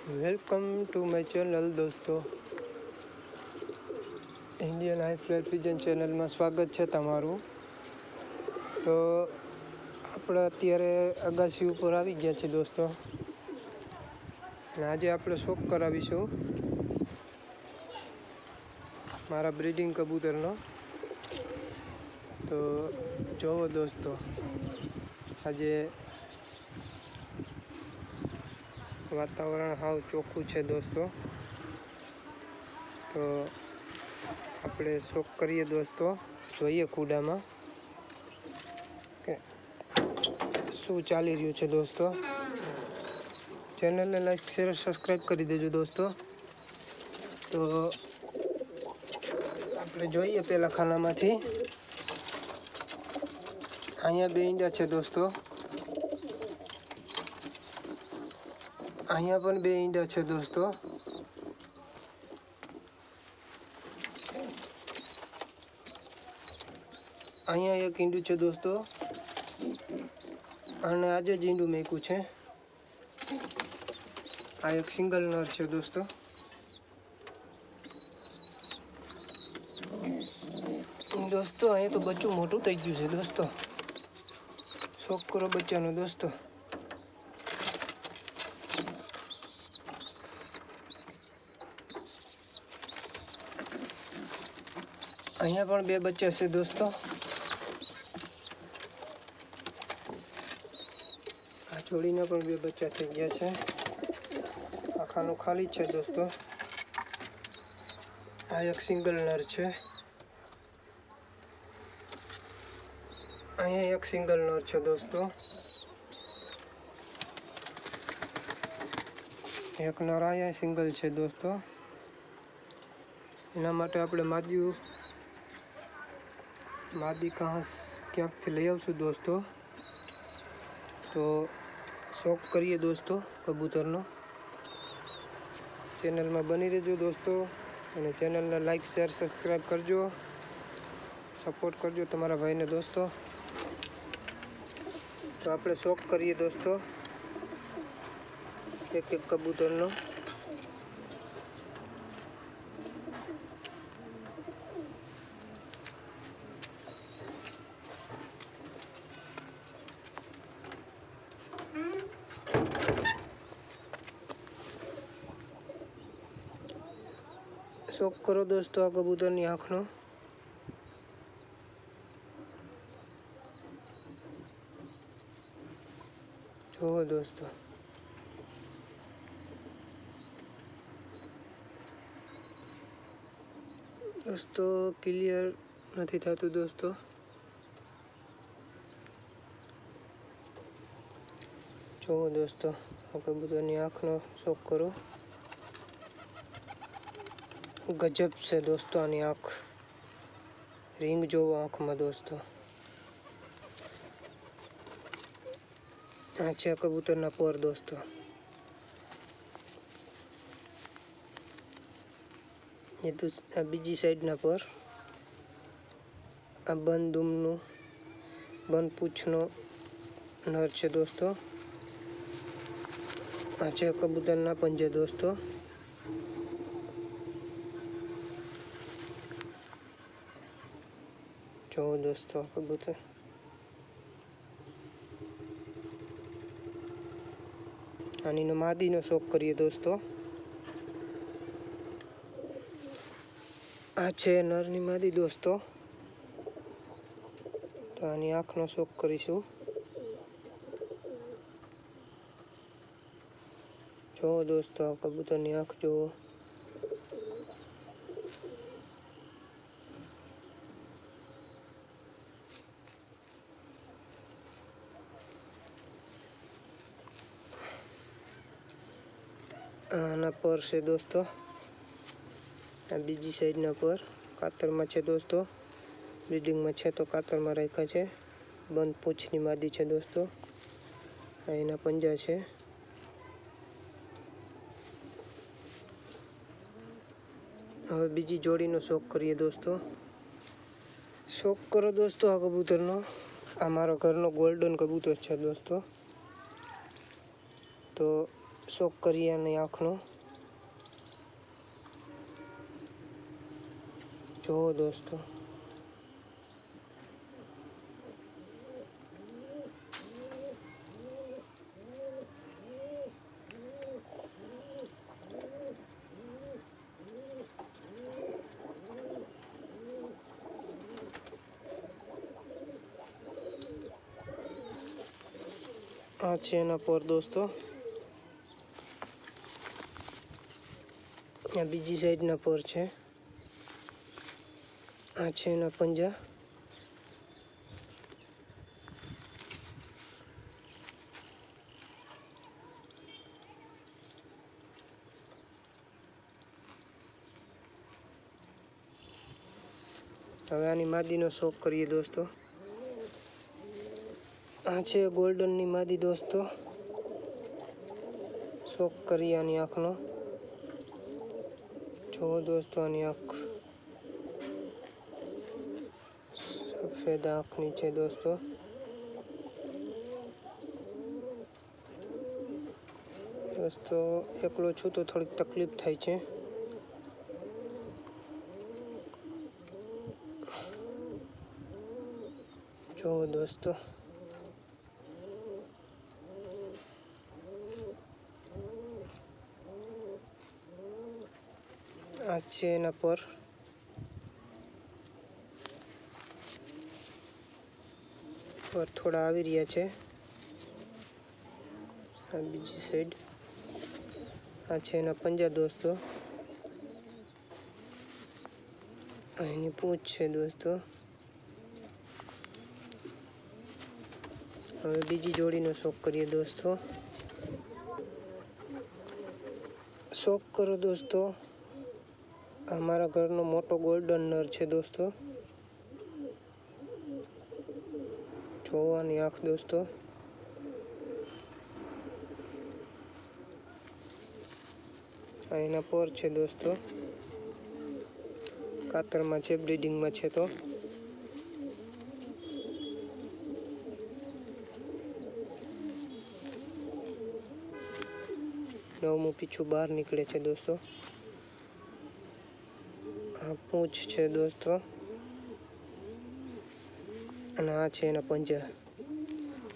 Welcome to my channel દોસ્તો. Indian high fly Pigeon ચેનલમાં સ્વાગત છે તમારું. તો આપણે અત્યારે અગાસી ઉપર આવી ગયા છીએ દોસ્તો, અને આજે આપણે શોખ કરાવીશું મારા બ્રીડિંગ કબૂતરનો. તો જોવો દોસ્તો, આજે વાતાવરણ સાવ ચોખ્ખું છે દોસ્તો. તો આપણે શોખ કરીએ દોસ્તો, જોઈએ કુડામાં કે શું ચાલી રહ્યું છે દોસ્તો. ચેનલને લાઈક શેર સબસ્ક્રાઈબ કરી દેજો દોસ્તો. તો આપણે જોઈએ પહેલાં ખાનામાંથી. અહીંયા બે ઈંડા છે દોસ્તો, અહીંયા પણ બે ઈંડા છે દોસ્તો. અહીંયા એક ઈંડું છે દોસ્તો, અને આજે જ ઈંડું મૂક્યું છે. આ એક સિંગલ નર છે દોસ્તો. દોસ્તો અહીંયા તો બચ્ચું મોટું થઈ ગયું છે દોસ્તો. શોખ કરો બચ્ચાનો દોસ્તો. અહીંયા પણ બે બચ્ચા છે દોસ્તો. આ જોડીના પણ બે બચ્ચા થઈ ગયા છે. આખાનું ખાલી છે દોસ્તો. આ એક સિંગલ નર છે. અહીંયા એક સિંગલ નર છે દોસ્તો. એક નર અહીંયા સિંગલ છે દોસ્તો. એના માટે આપણે માદી ક્યાંકથી લઈ આવશું દોસ્તો. તો શોખ કરીએ દોસ્તો કબૂતરનો. ચેનલમાં બની રહેજો દોસ્તો, અને ચેનલને લાઈક શેર સબસ્ક્રાઈબ કરજો. સપોર્ટ કરજો તમારા ભાઈને દોસ્તો. તો આપણે શોખ કરીએ દોસ્તો એક એક કબૂતરનો. શોખ કરો દોસ્તો આ કબૂતરની આંખનો. જોવો દોસ્તો, ક્લિયર નથી થતું દોસ્તો. જોવો દોસ્તો આ કબૂતરની આંખનો શોખ કરો. ગજબ છે દોસ્તો આની આંખ. રીંગ જોવો આંખમાં દોસ્તો. આ છે કબૂતરના પર દોસ્તો. આ બીજી સાઈડના પર. આ બંધ પૂંછનો નર છે દોસ્તો. આ છે કબૂતરના પંજા દોસ્તો. જોવો દોસ્તો આ કબૂતર. આનીનો માદીનો શોખ કરીએ દોસ્તો. આ છે નરની માદી દોસ્તો. તો આની આંખનો શોખ કરીશું. જોવો દોસ્તો આ કબૂતરની આંખ જોવો. આના પર છે દોસ્તો. આ બીજી સાઈડના પર કાતરમાં છે દોસ્તો. બ્રીડિંગમાં છે તો કાતરમાં રાખ્યા છે. બંધ પૂંછની માદી છે દોસ્તો. આ એના પંજા છે. હવે બીજી જોડીનો શોખ કરીએ દોસ્તો. શોખ કરો દોસ્તો આ કબૂતરનો. આ મારા ઘરનો ગોલ્ડન કબૂતર છે દોસ્તો. તો શોક કરિયાની આંખનો જુઓ દોસ્તો. આ છે એના પર દોસ્તો. આ બીજી સાઈડના પર છે. આ છે એના પંજા. હવે આની માદીનો શોખ કરીએ દોસ્તો. આ છે ગોલ્ડનની માદી દોસ્તો. શોખ કરીએ આની આંખનો. જુઓ દોસ્તો આની આંખ સફેદ આંખની છે દોસ્તો. દોસ્તો એકલો છું તો થોડીક તકલીફ થાય છે. જુઓ દોસ્તો. આ છે એના પર થોડા આવી રહ્યા છે. આ બીજી સાઈડ. આ છે એના પંજા દોસ્તો. અહીંની પૂંછ છે દોસ્તો. હવે બીજી જોડીનો શોખ કરીએ દોસ્તો. શોખ કરો દોસ્તો. અમારા ઘરનો મોટો ગોલ્ડન નર છે દોસ્તો. જોવાની આંખ દોસ્તો. આ એના પર છે દોસ્તો. કાતરમાં છે, બ્રીડિંગમાં છે તો. નવમું પીછું બહાર નીકળે છે દોસ્તો. આ પૂંછ છે દોસ્તો. અને આ છે એના પંજા.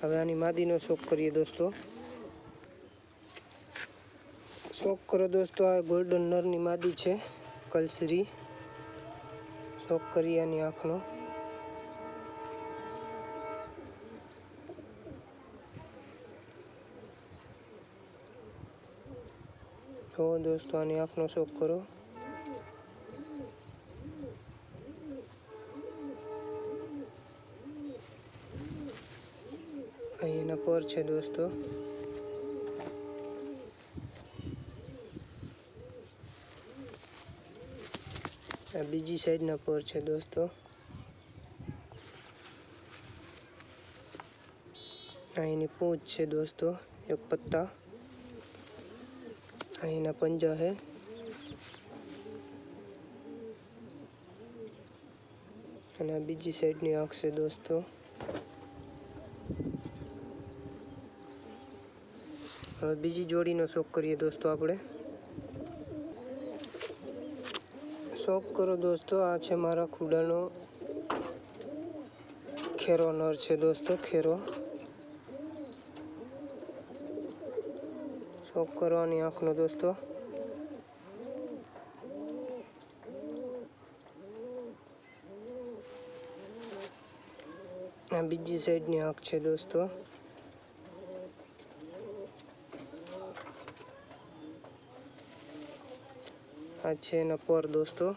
હવે આની માદીનો શોખ કરીએ દોસ્તો. શોખ કરો દોસ્તો. આ ગોલ્ડન નરની માદી છે, કલસરી. શોખ કરીએ આની આંખનો. તો દોસ્તો આની આંખનો શોખ કરો. અહીં એના પર છે દોસ્તો. આ બીજી સાઈડના પર છે દોસ્તો. આ એની પૂંછ છે દોસ્તો, એક પત્તા. આ એના પંજા છે. અને આ બીજી સાઈડની આંખ છે દોસ્તો. હવે બીજી જોડીનો શોખ કરીએ દોસ્તો આપણે. શોખ કરો દોસ્તો. આ છે મારા ખુડાનો ખેરો નર છે દોસ્તો, ખેરો. શોખ કરવાની આંખનો દોસ્તો. આ બીજી સાઈડની આંખ છે દોસ્તો. આ છે એના પર દોસ્તો.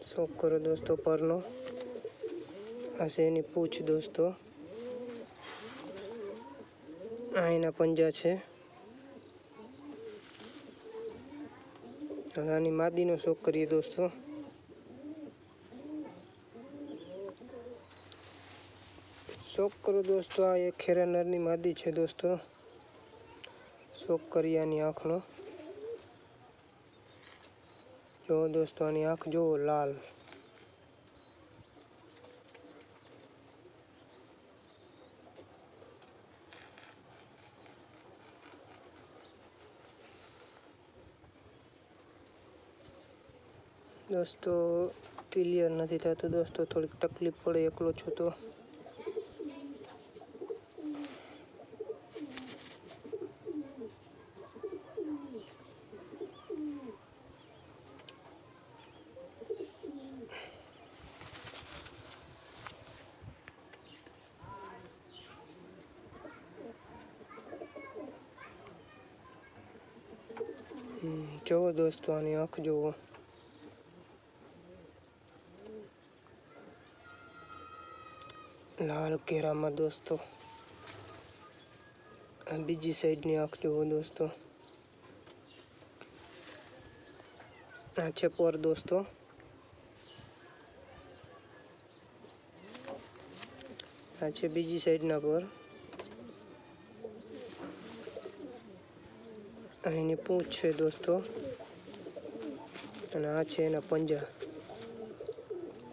શોખ કરો દોસ્તો પરનો. આ છે એની પૂંછ દોસ્તો. આ એના પંજા છે. હવે આની માદીનો શોખ કરીએ દોસ્તો. શોખ કરો દોસ્તો. આ એક ખેરા નરની માદી છે દોસ્તો. શોખ કરીએ આની આંખનો. જો દોસ્તો આની આંખ જુઓ, લાલ. दोस्तों क्लियर नहीं था तो दोस्तों थोड़ी तकलीफ पड़े एकलो छो तो जो दोस्तों आनी आँख जो लाल केरा में दोस्तों बीजी साइड नी आँख जो दोस्तों आ छे पर दोस्तों आ छे बीजी साइड ना पर अहींनी पूंछ छे दोस्तों अने आ छे एना पंजा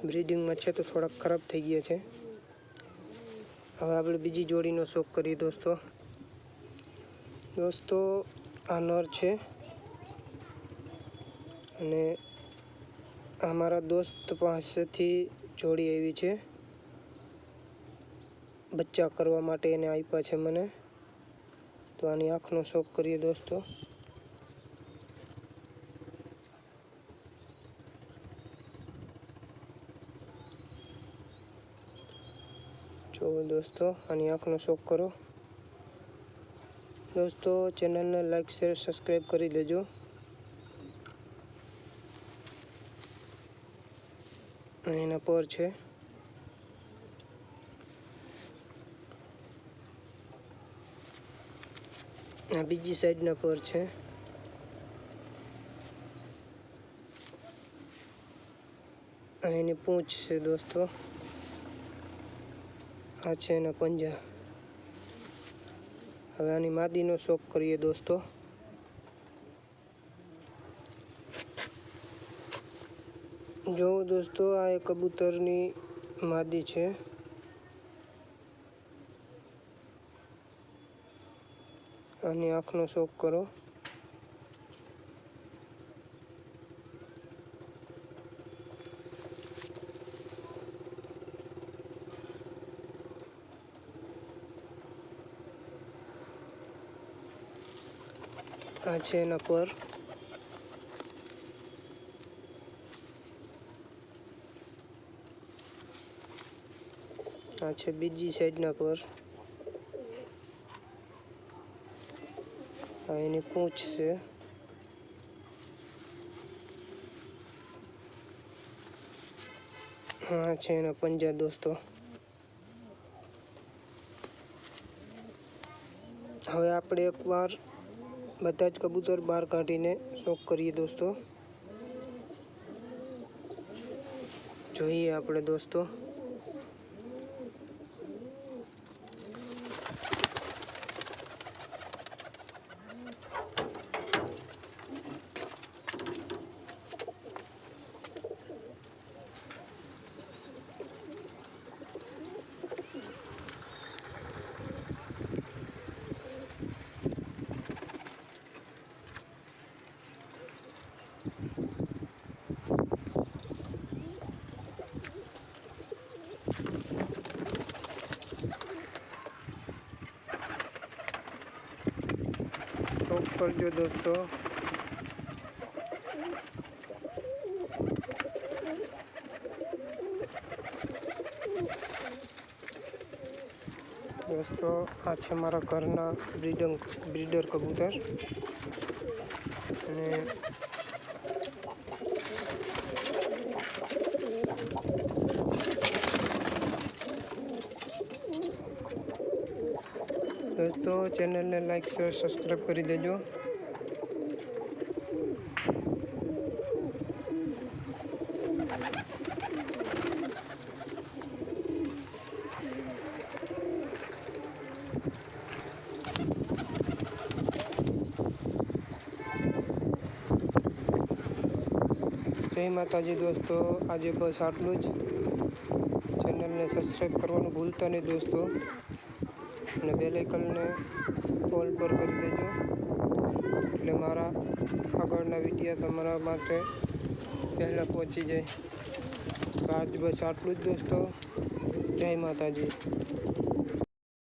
ब्रीडिंग में छे तो थोड़ा खराब थई गया छे। हवे आपणे बीजी जोड़ीनो शौक करिए दोस्तों। दोस्तों आ नर छे अने अमारा दोस्त पासेथी जोड़ी आवी छे बच्चा करवा माटे एने आप्या छे मने तो आनी आँखनो शौक करिए दोस्तों। जो दोस्तों आनी आँखनो शौक करो दोस्तों। चैनल ने लाइक शेयर सब्सक्राइब करी देजो। एना पर छे आ बीजी साइड ना पर छे एनी पूंछ छे दोस्तों आ छे एना पंजा। हवे आनी मादीनो शौक करिए दोस्तों। जो दोस्तों आ एक कबूतरनी मादी छे आनी आँखनो शौक करो। आ छे एना पर आ छे बीजी साइड ना पर आ एनी पूंछ छे आ छे एना पंजा दोस्तों। हवे आपणे एक बार बधा ज कबूतर बहार काढीने शौक करिए दोस्तों। जोईए आपणे दोस्तों। शौक करजो दोस्तों। दोस्तों आ छे मारा घरना ब्रीडर कबूतर ने दोस्तों चैनल ने लाइक शेयर सब्सक्राइब करी देजो। जय माताजी दोस्तों। आज बस आटलू ज। चैनल ने सब्सक्राइब करवानुं भूलता नहीं दोस्तों ने बेल आइकन ने ऑल पर कर देजो એટલે મારા આગળના વિડિયો તમારા માટે પહેલાં પહોંચી જાય. તો આજ બસ આટલું જ દોસ્તો. જય માતાજી.